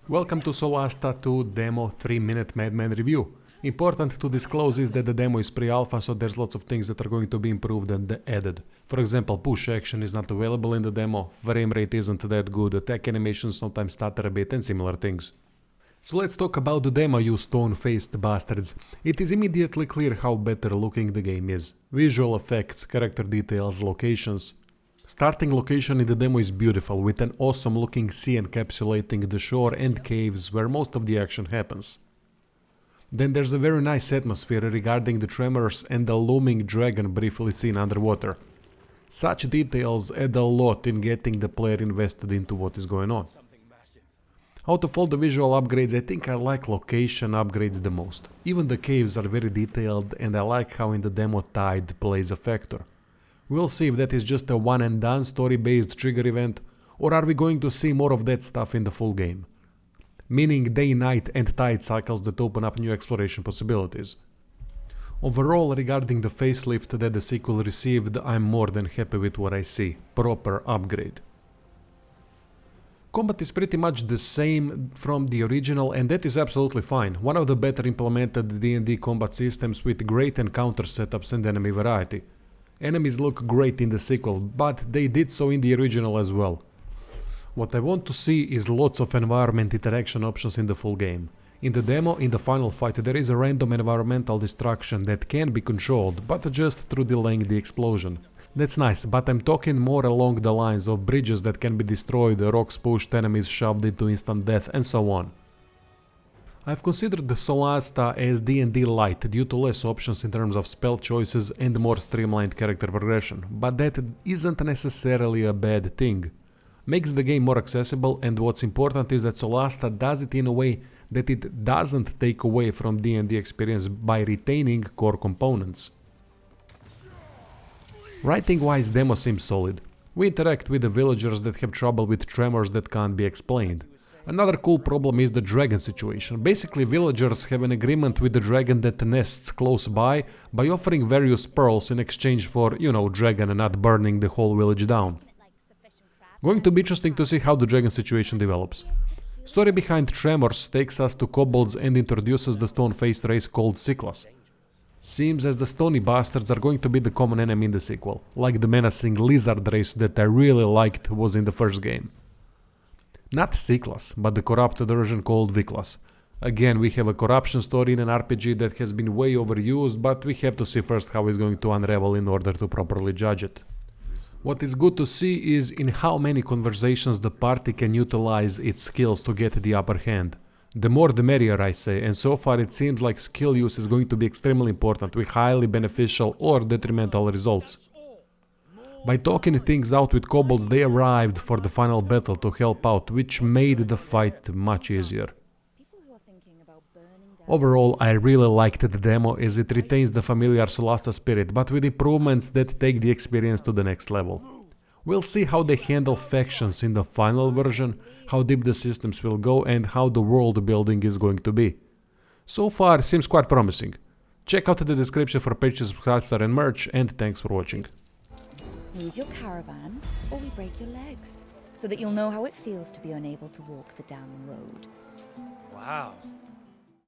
Welcome to Solasta 2 Demo 3-minute Madman review. Important to disclose is that the demo is pre-alpha, so there's lots of things that are going to be improved and added. For example, push action is not available in the demo, frame rate isn't that good, attack animations sometimes stutter a bit and similar things. So let's talk about the demo, you stone-faced bastards. It is immediately clear how better looking the game is. Visual effects, character details, locations. Starting location in the demo is beautiful, with an awesome looking sea encapsulating the shore and caves where most of the action happens. Then there's a very nice atmosphere regarding the tremors and the looming dragon briefly seen underwater. Such details add a lot in getting the player invested into what is going on. Out of all the visual upgrades, I think I like location upgrades the most. Even the caves are very detailed and I like how in the demo tide plays a factor. We'll see if that is just a one and done story-based trigger event, or are we going to see more of that stuff in the full game? Meaning day, night and tide cycles that open up new exploration possibilities. Overall, regarding the facelift that the sequel received, I'm more than happy with what I see. Proper upgrade. Combat is pretty much the same from the original, and that is absolutely fine. One of the better implemented D&D combat systems with great encounter setups and enemy variety. Enemies look great in the sequel, but they did so in the original as well. What I want to see is lots of environment interaction options in the full game. In the demo, in the final fight, there is a random environmental destruction that can be controlled, but just through delaying the explosion. That's nice, but I'm talking more along the lines of bridges that can be destroyed, rocks pushed, enemies shoved into instant death, and so on. I've considered the Solasta as D&D light due to less options in terms of spell choices and more streamlined character progression, but that isn't necessarily a bad thing. Makes the game more accessible, and what's important is that Solasta does it in a way that it doesn't take away from D&D experience by retaining core components. Writing-wise, demo seems solid. We interact with the villagers that have trouble with tremors that can't be explained. Another cool problem is the dragon situation. Basically, villagers have an agreement with the dragon that nests close by offering various pearls in exchange for, dragon and not burning the whole village down. Going to be interesting to see how the dragon situation develops. Story behind Tremors takes us to kobolds and introduces the stone-faced race called Cyclas. Seems as the stony bastards are going to be the common enemy in the sequel, like the menacing lizard race that I really liked was in the first game. Not Cyclas, but the corrupted version called Viklas. Again, we have a corruption story in an RPG that has been way overused, but we have to see first how it's going to unravel in order to properly judge it. What is good to see is in how many conversations the party can utilize its skills to get the upper hand. The more the merrier, I say, and so far it seems like skill use is going to be extremely important with highly beneficial or detrimental results. By talking things out with kobolds, they arrived for the final battle to help out, which made the fight much easier. Overall, I really liked the demo as it retains the familiar Solasta spirit, but with improvements that take the experience to the next level. We'll see how they handle factions in the final version, how deep the systems will go, and how the world building is going to be. So far, seems quite promising. Check out the description for purchase, subscribe, and merch, and thanks for watching. Move your caravan, or we break your legs, so that you'll know how it feels to be unable to walk the damn road. Wow.